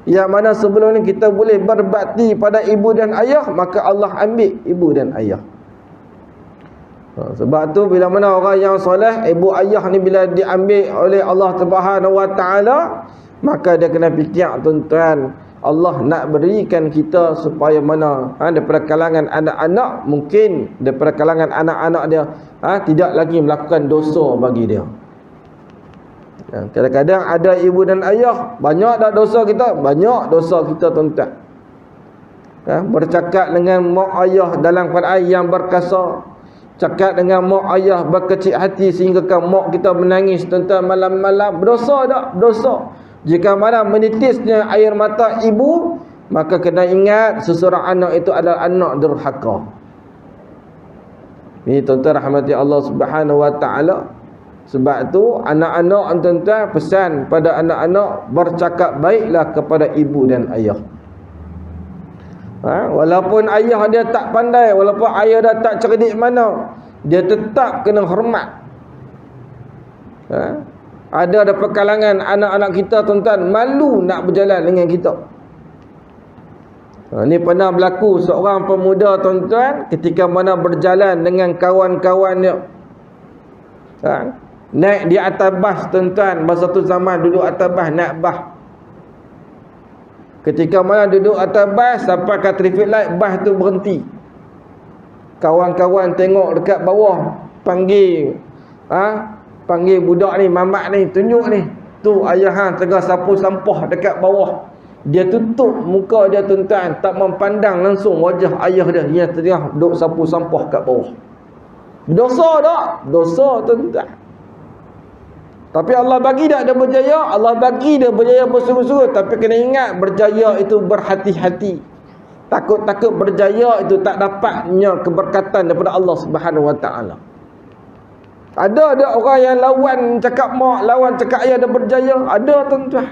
yang mana sebelum ni kita boleh berbakti pada ibu dan ayah, maka Allah ambil ibu dan ayah. Sebab tu bila mana orang yang soleh, ibu ayah ni bila diambil oleh Allah Subhanahu Wa Taala, maka dia kena fikir tuan-tuan, Allah nak berikan kita supaya mana daripada kalangan anak-anak, mungkin daripada kalangan anak-anak dia tidak lagi melakukan dosa bagi dia. Kadang-kadang ada ibu dan ayah, banyak tak dosa kita? Banyak dosa kita tuan-tuan. Bercakap dengan mak ayah dalam keadaan yang berkasar, cakap dengan mak ayah berkecil hati sehingga mak kita menangis tuan-tuan malam-malam, berdosa tak? Dosa. Jika mana menitisnya air mata ibu, maka kena ingat seseorang anak itu adalah anak durhaka. Ini tuan-tuan rahmati Allah Subhanahu Wa Taala. Sebab tu anak-anak tuan-tuan, pesan pada anak-anak, bercakap baiklah kepada ibu dan ayah. Walaupun ayah dia tak pandai, walaupun ayah dia tak cerdik mana, dia tetap kena hormat. Ada perkalangan anak-anak kita tuan-tuan malu nak berjalan dengan kita. Ni pernah berlaku seorang pemuda tuan-tuan, ketika mana berjalan dengan kawan-kawannya, naik di atas bas tuan-tuan. Masa tu zaman duduk atas bas, naik bas. Ketika mana duduk atas bas, sampai ke traffic light, bas tu berhenti. Kawan-kawan tengok dekat bawah, panggil panggil budak ni, mamak ni, tunjuk ni, tu ayah hang tengah sapu sampah dekat bawah. Dia tutup muka dia tuan-tuan, tak memandang langsung wajah ayah dia yang tengah duduk sapu sampah kat bawah. Dosa tak? Dosa tuan-tuan. Tapi Allah bagi tak dia berjaya? Allah bagi dia berjaya bersungguh-sungguh. Tapi kena ingat, berjaya itu berhati-hati. Takut-takut berjaya itu tak dapatnya keberkatan daripada Allah Subhanahu Wa Taala. Ada orang yang lawan cakap mak, lawan cakap ayah dia berjaya. Ada tuan-tuan.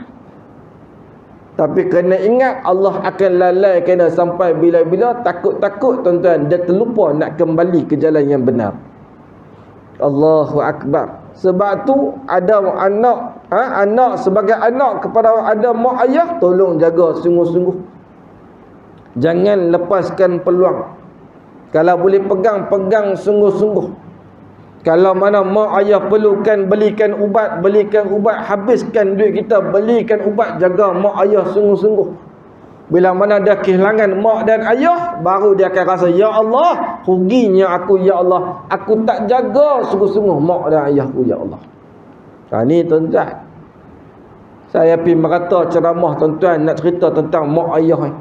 Tapi kena ingat, Allah akan lalaikan dia sampai bila-bila. Takut-takut tuan-tuan, dia terlupa nak kembali ke jalan yang benar. Allahu Akbar. Sebab tu ada anak sebagai anak kepada ada mak ayah, tolong jaga sungguh-sungguh. Jangan lepaskan peluang. Kalau boleh pegang sungguh-sungguh. Kalau mana mak ayah perlukan, belikan ubat, habiskan duit kita, belikan ubat, jaga mak ayah sungguh-sungguh. Bila mana dah kehilangan mak dan ayah, baru dia akan rasa, ya Allah, ruginya aku, ya Allah, aku tak jaga sungguh-sungguh mak dan ayahku, ya Allah. Ni tuan-tuan, saya pergi merata ceramah tuan-tuan, nak cerita tentang mak ayah ni.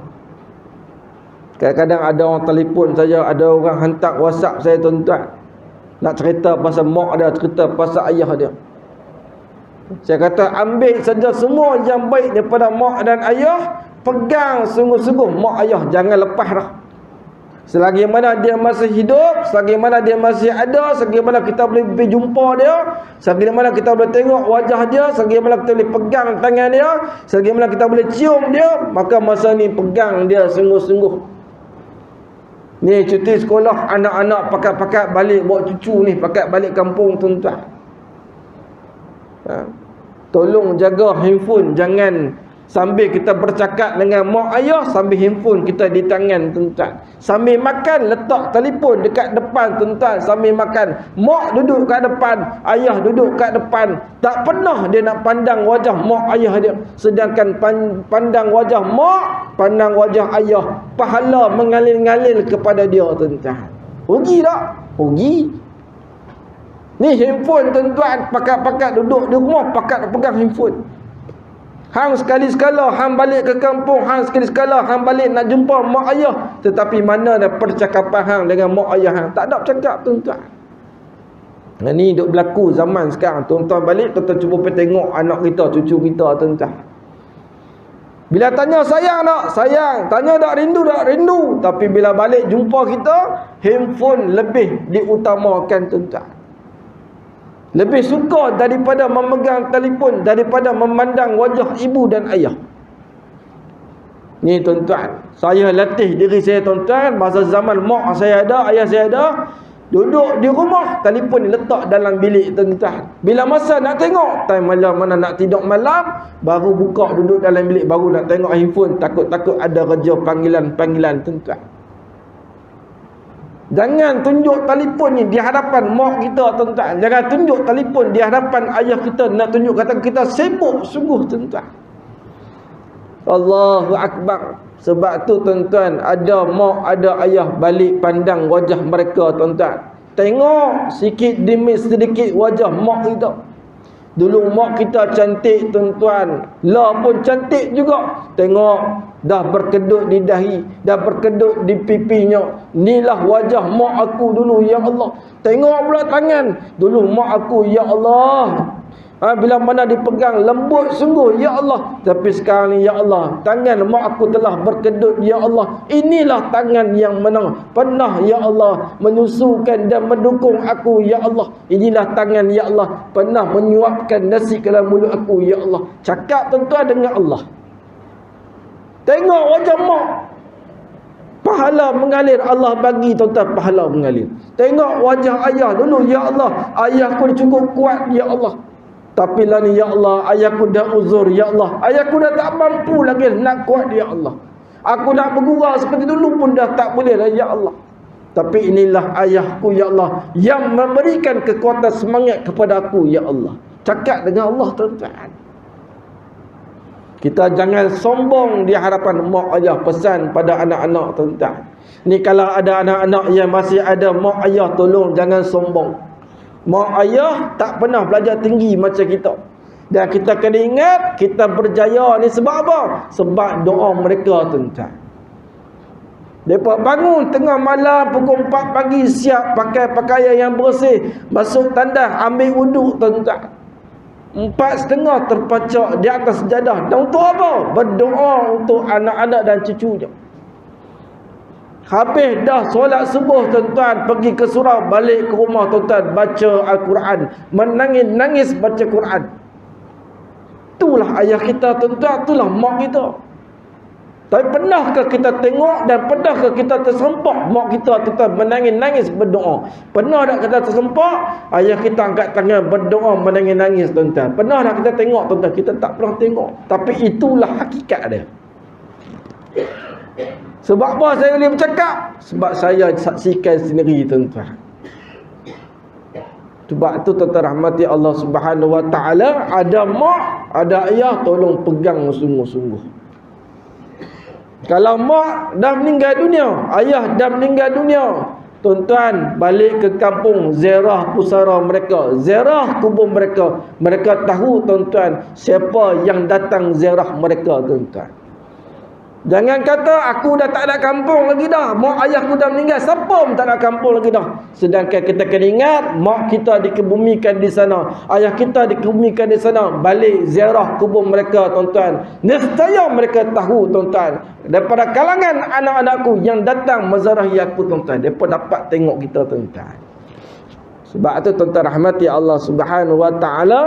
Kadang-kadang ada orang telefon saya, ada orang hantar WhatsApp saya tuan-tuan, nak cerita pasal mak dia, cerita pasal ayah dia. Saya kata, ambil saja semua yang baik daripada mak dan ayah, pegang sungguh-sungguh mak ayah, jangan lepas dah. Selagi mana dia masih hidup, selagi mana dia masih ada, selagi mana kita boleh pergi jumpa dia, selagi mana kita boleh tengok wajah dia, selagi mana kita boleh pegang tangan dia, selagi mana kita boleh cium dia, maka masa ni pegang dia sungguh-sungguh. Ni cuti sekolah, anak-anak pakat-pakat balik bawa cucu ni, pakat balik kampung tuan-tuan. Tolong jaga handphone, jangan sambil kita bercakap dengan mak ayah, sambil handphone kita di tangan tuan-tuan. Sambil makan, letak telefon dekat depan tuan-tuan, sambil makan. Mak duduk kat depan, ayah duduk kat depan. Tak pernah dia nak pandang wajah mak ayah dia. Sedangkan pandang wajah mak, pandang wajah ayah, pahala mengalir-ngalir kepada dia tuan-tuan. Rugi tak? Rugi. Ni handphone tuan-tuan, pakat-pakat duduk di rumah, pakat pegang handphone. Hang sekali-sekala hang balik ke kampung, hang sekali-sekala hang balik nak jumpa mak ayah, tetapi mana ada percakapan hang dengan mak ayah hang? Tak ada bercakap tuan-tuan. Ni duk berlaku zaman sekarang. Tuan-tuan balik, tuan-tuan cuba pergi tengok anak kita, cucu kita tuan-tuan. Bila tanya sayang tak? Sayang. Tanya tak rindu? Tak rindu. Tapi bila balik jumpa kita, handphone lebih diutamakan tuan-tuan. Lebih suka daripada memegang telefon, daripada memandang wajah ibu dan ayah. Ni tuan-tuan, saya latih diri saya tuan-tuan. Masa zaman mak saya ada, ayah saya ada, Duduk di rumah, telefon letak dalam bilik tuan-tuan. Bila masa nak tengok, time malam mana nak tidur malam, baru buka duduk dalam bilik, baru nak tengok handphone, takut-takut ada kerja panggilan-panggilan tuan-tuan. Jangan tunjuk telefon ni di hadapan mak kita tuan-tuan. Jangan tunjuk telefon di hadapan ayah kita, nak tunjuk kata kita sibuk sungguh tuan-tuan. Allahu Akbar. Sebab tu tuan-tuan, ada mak, ada ayah, balik pandang wajah mereka tuan-tuan. Tengok sikit demi sedikit wajah mak kita. Dulu mak kita cantik tuan-tuan, la pun cantik juga. Tengok, dah berkedut di dahi, dah berkedut di pipinya. Inilah wajah mak aku dulu, ya Allah. Tengok pula tangan, dulu mak aku, ya Allah. Bila mana dipegang lembut sungguh, ya Allah. Tapi sekarang ni, ya Allah, tangan mak aku telah berkedut, ya Allah. Inilah tangan yang pernah, ya Allah, menyusukan dan mendukung aku, ya Allah. Inilah tangan, ya Allah, pernah menyuapkan nasi ke dalam mulut aku, ya Allah. Cakap tuan-tuan dengan Allah. Tengok wajah mak, pahala mengalir. Allah bagi tuan-tuan pahala mengalir. Tengok wajah ayah dulu, ya Allah, ayahku cukup kuat, ya Allah. Tapi lah ni, ya Allah, ayahku dah uzur, ya Allah. Ayahku dah tak mampu lagi nak kuat, ya Allah. Aku nak bergurau seperti dulu pun dah tak boleh lah, ya Allah. Tapi inilah ayahku, ya Allah, yang memberikan kekuatan semangat kepada aku, ya Allah. Cakap dengan Allah tuan-tuan. Kita jangan sombong di hadapan mak ayah. Pesan pada anak-anak tuan-tuan. Ni kalau ada anak-anak yang masih ada mak ayah, tolong jangan sombong. Mak ayah tak pernah belajar tinggi macam kita. Dan kita kena ingat, kita berjaya ni sebab apa? Sebab doa mereka tuan-tuan. Mereka bangun tengah malam pukul 4 pagi, siap pakai pakaian yang bersih, masuk tandas, ambil wuduk tuan-tuan. 4:30 terpacak di atas sejadah. Dan untuk apa? Berdoa untuk anak-anak dan cucunya. Habis dah solat subuh tuan-tuan, pergi ke surau, balik ke rumah tuan-tuan, baca Al-Quran, menangis-nangis baca Quran. Itulah ayah kita tuan-tuan, itulah mak kita. Tapi pernahkah kita tengok dan pernahkah kita tersempak mak kita tuan-tuan menangis-nangis berdoa? Pernah tak kita tersempak ayah kita angkat tangan berdoa menangis-nangis tuan-tuan? Pernah tak kita tengok tuan-tuan? Kita tak pernah tengok. Tapi itulah hakikat dia. Sebab apa saya boleh bercakap? Sebab saya saksikan sendiri tuan-tuan. Sebab tu tuan-tuan rahmati Allah Subhanahu Wa Taala, ada mak, ada ayah, tolong pegang sungguh-sungguh. Kalau mak dah meninggal dunia, ayah dah meninggal dunia, tuan-tuan balik ke kampung, ziarah pusara mereka, ziarah kubur mereka. Mereka tahu tuan-tuan siapa yang datang ziarah mereka tuan-tuan. Jangan kata aku dah tak ada kampung lagi dah, mak ayahku dah meninggal, siapa pun tak ada kampung lagi dah. Sedangkan kita kena ingat, mak kita dikebumikan di sana, ayah kita dikebumikan di sana. Balik ziarah kubur mereka tuan-tuan, nescaya mereka tahu tuan-tuan, daripada kalangan anak-anakku yang datang menzarahi aku tuan-tuan, mereka dapat tengok kita tuan-tuan. Sebab tu tuan-tuan rahmati Allah Subhanahu Wa Taala,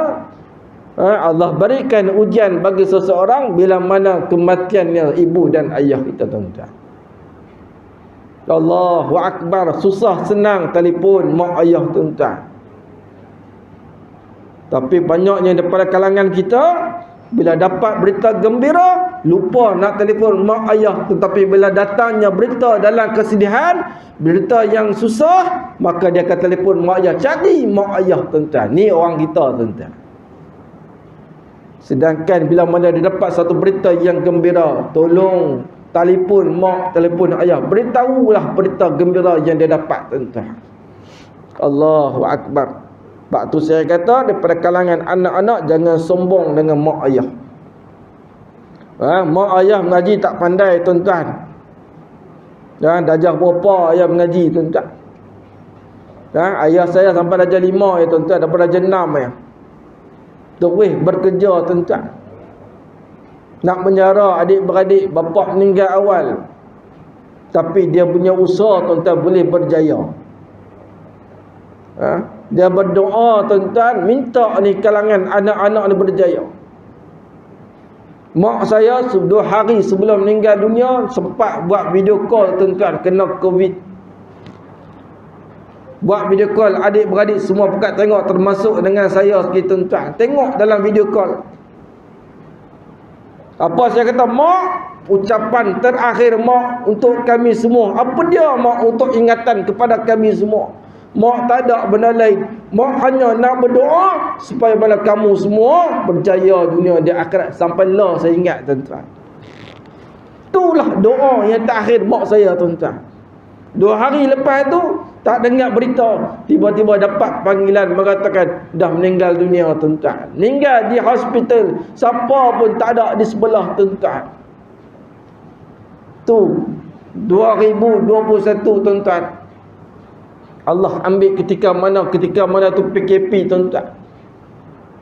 Allah berikan ujian bagi seseorang bila mana kematiannya ibu dan ayah kita tuan-tuan. Allahu Akbar. Susah senang telefon mak ayah tuan-tuan. Tapi banyaknya daripada kalangan kita, bila dapat berita gembira, lupa nak telefon mak ayah. Tetapi bila datangnya berita dalam kesedihan, berita yang susah, maka dia akan telefon mak ayah. Cari mak ayah tuan-tuan. Ni orang kita tuan-tuan. Sedangkan bila mana dia dapat satu berita yang gembira, tolong telefon mak, telefon ayah, beritahulah berita gembira yang dia dapat tuan-tuan. Allahu Akbar. Sebab tu saya kata, daripada kalangan anak-anak jangan sombong dengan mak ayah. Mak ayah mengaji tak pandai tuan-tuan. Darjah berapa ayah mengaji tuan-tuan? Ayah saya sampai darjah 5 ya tuan-tuan, daripada darjah 6 ya. Terus bekerja tuan-tuan. Nak menjara adik-beradik, bapa meninggal awal. Tapi dia punya usaha tuan-tuan boleh berjaya. Dia berdoa tuan-tuan, minta ni kalangan anak-anak ni berjaya. Mak saya 2 hari sebelum meninggal dunia sempat buat video call tuan-tuan, kena COVID. Buat video call adik-beradik semua pekat tengok, termasuk dengan saya sikit tuan-tuan. Tengok dalam video call. Apa saya kata, mak, ucapan terakhir mak untuk kami semua. Apa dia mak untuk ingatan kepada kami semua? Mak tak ada benda lain. Mak hanya nak berdoa supaya mana kamu semua berjaya dunia di akhirat. Sampailah saya ingat tuan-tuan. Itulah doa yang terakhir mak saya tuan-tuan. 2 hari lepas tu tak dengar berita, tiba-tiba dapat panggilan mengatakan dah meninggal dunia tuan-tuan. Meninggal di hospital, siapa pun tak ada di sebelah tuan-tuan. Tu 2021 tuan-tuan. Allah ambil ketika mana tu PKP tuan-tuan.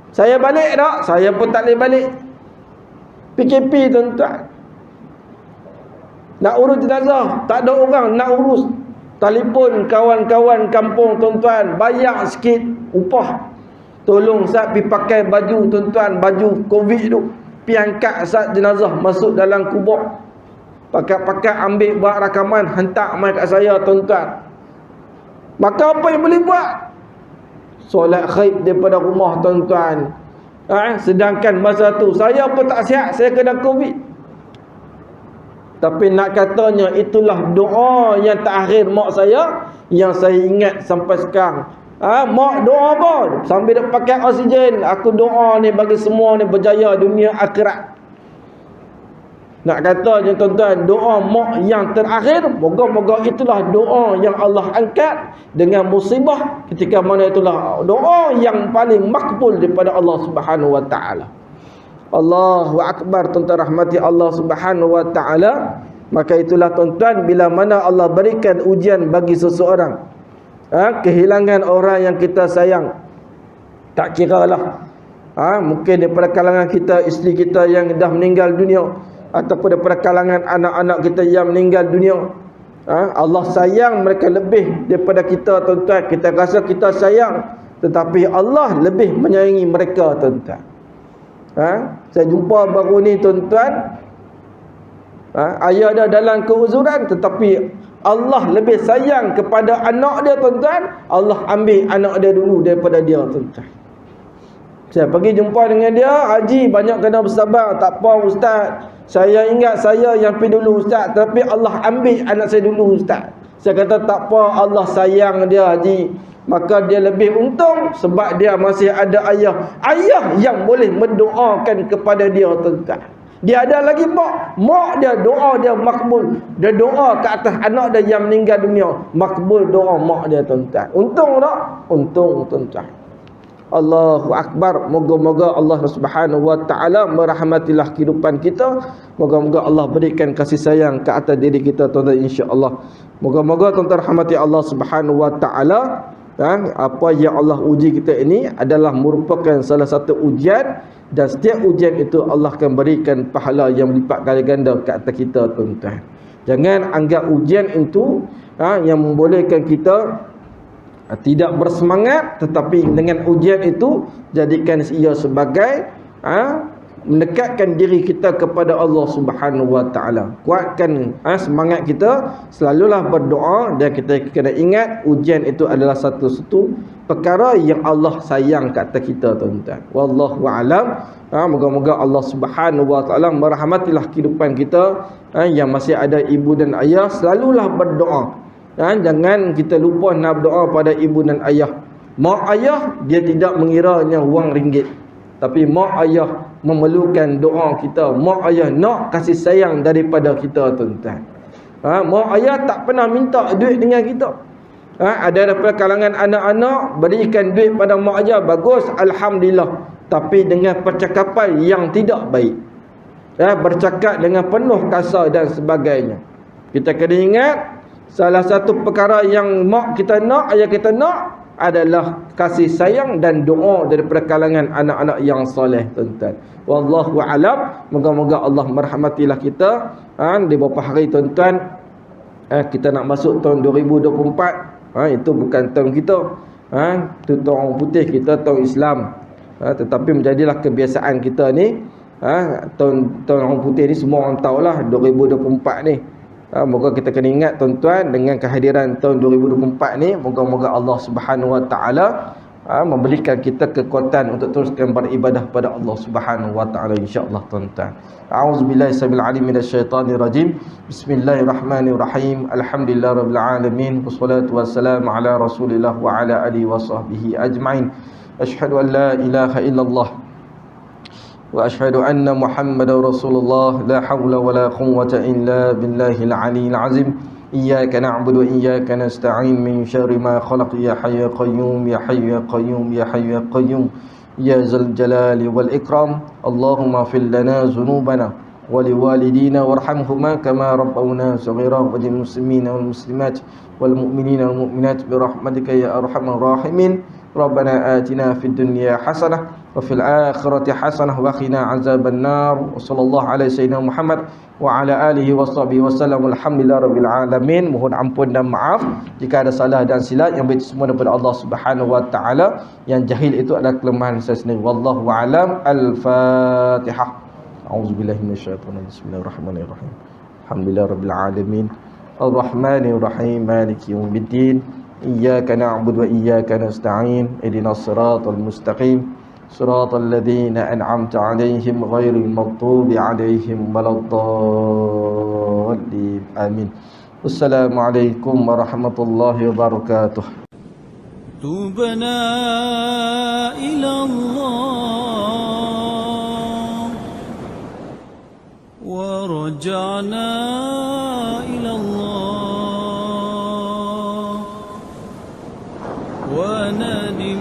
Saya balik tak? Saya pun tak boleh balik. PKP tuan-tuan. Nak urus jenazah, tak ada orang nak urus. Telefon kawan-kawan kampung tuan-tuan, bayar sikit upah. Tolong Ustaz pergi pakai baju tuan-tuan, baju Covid tu. Pergi angkat Ustaz jenazah masuk dalam kubur. Pakat-pakat ambil buat rakaman, hantar mai kat saya tuan-tuan. Maka apa yang boleh buat? Solat khaib daripada rumah tuan-tuan. Sedangkan masa tu saya pun tak sihat, saya kena Covid. Tapi nak katanya itulah doa yang terakhir mak saya yang saya ingat sampai sekarang. Mak doa apa? Sambil dia pakai oksigen, aku doa ni bagi semua ni berjaya dunia akhirat. Nak katanya tuan-tuan, doa mak yang terakhir, moga-moga itulah doa yang Allah angkat dengan musibah ketika mana itulah doa yang paling makbul daripada Allah Subhanahu wa taala. Allahu akbar tuan-tuan rahmati Allah Subhanahu wa taala. Maka itulah tuan-tuan, bila mana Allah berikan ujian bagi seseorang, kehilangan orang yang kita sayang, tak kiralah mungkin daripada kalangan kita, isteri kita yang dah meninggal dunia, ataupun daripada kalangan anak-anak kita yang meninggal dunia. Allah sayang mereka lebih daripada kita tuan-tuan. Kita rasa kita sayang, tetapi Allah lebih menyayangi mereka tuan-tuan. Saya jumpa baru ni tuan-tuan, ayah dia dalam keuzuran, tetapi Allah lebih sayang kepada anak dia tuan-tuan. Allah ambil anak dia dulu daripada dia tuan-tuan. Saya pergi jumpa dengan dia, Haji banyak kena bersabar. Tak apa Ustaz, saya ingat saya yang pergi dulu Ustaz, tapi Allah ambil anak saya dulu Ustaz. Saya kata tak apa, Allah sayang dia Haji, maka dia lebih untung sebab dia masih ada ayah. Ayah yang boleh mendoakan kepada dia tuan-tuan. Dia ada lagi mak dia, doa dia makbul. Dia doa ke atas anak dia yang meninggal dunia, makbul doa mak dia tuan-tuan. Untung tak? Untung tuan-tuan. Allahu akbar. Moga-moga Allah Subhanahu wa taala merahmatilah kehidupan kita. Moga-moga Allah berikan kasih sayang ke atas diri kita tuan-tuan, insya-Allah. Moga-moga tuan-tuan rahmati Allah Subhanahu wa taala. Apa yang Allah uji kita ini adalah merupakan salah satu ujian, dan setiap ujian itu Allah akan berikan pahala yang berlipat kali ganda ke atas kita tuan-tuan. Jangan anggap ujian itu yang membolehkan kita tidak bersemangat, tetapi dengan ujian itu jadikan ia sebagai mendekatkan diri kita kepada Allah Subhanahu wa taala. Kuatkan semangat kita, selalulah berdoa, dan kita kena ingat ujian itu adalah satu-satu perkara yang Allah sayang kat atas kita tuan-tuan. Wallahu a'lam. Moga-moga Allah Subhanahu wa taala merahmatilah kehidupan kita. Yang masih ada ibu dan ayah, selalulah berdoa. Jangan kita lupa nak berdoa pada ibu dan ayah. Mak ayah dia tidak mengiranya wang ringgit, tapi mak ayah memerlukan doa kita. Mak ayah nak kasih sayang daripada kita tuan-tuan. Mak ayah tak pernah minta duit dengan kita. Ada daripada kalangan anak-anak berikan duit pada mak ayah, bagus, alhamdulillah, tapi dengan percakapan yang tidak baik. Bercakap dengan penuh kasar dan sebagainya. Kita kena ingat, salah satu perkara yang mak kita nak, ayah kita nak adalah kasih sayang dan doa daripada kalangan anak-anak yang soleh tuan-tuan. Wallahu alam. Moga-moga Allah merahmatilah kita. Di beberapa hari tuan-tuan, kita nak masuk tahun 2024. Itu bukan tahun kita. Itu tahun orang putih, kita tahun Islam. Tetapi menjadilah kebiasaan kita ni, tahun orang putih ni semua orang tahulah 2024 ni. Moga kita kena ingat tuan-tuan, dengan kehadiran tahun 2024 ni, moga-moga Allah Subhanahu Wa Taala memberikan kita kekuatan untuk teruskan beribadah pada Allah Subhanahu Wa Taala, insya-Allah tuan-tuan. A'udzubillahi sabil alim minasyaitonir rajim. Bismillahirrahmanirrahim. Alhamdulillahirabbil alamin. Wassalatu wassalamu ala Rasulillah wa ala alihi wa sahbihi ajmain. Asyhadu an la ilaha illallah wa asyhadu anna Muhammadar Rasulullah. La haula wala quwwata illa billahil aliyyil azim. Iyyaka na'budu wa iyyaka nasta'in min syarri ma khalaq ya hayyu ya qayyum ya hayyu ya qayyum ya hayyu ya qayyum ya zal jalali wal ikram. Allahumma fil lana dhunubana wa liwalidina warhamhuma kama rabbawna saghira wa lil muslimina wal muslimat wal mu'minina wal mu'minat bi rahmatika ya arhamar rahimin. Rabbana atina fid dunya hasanah wa fil akhirati hasanah wa qina azaban nar. Wassallallahu ala sayyidina Muhammad wa ala alihi washabihi wasallam. Alhamdulillahirabbil alamin. Mohon ampun dan maaf jika ada salah dan silap, yang baik semua daripada Allah Subhanahu wa taala, yang jahil itu adalah kelemahan saya sendiri. Wallahu a'lam. Al-Fatihah. A'udzubillahi minasyaitonir rajim. Bismillahirrahmanirrahim. Alhamdulillahirabbil alamin. Ar-Rahmanir Rahim. Maliki yaumiddin. Iyyaka na'budu wa iyyaka nasta'in. Ihdinas siratal mustaqim. Siratal ladzina an'amta 'alaihim ghairil maghdubi 'alaihim waladdallin. Amin. Wassalamualaikum warahmatullahi wabarakatuh. Tubna ila Allah wa raja'na ila Allah wa nadi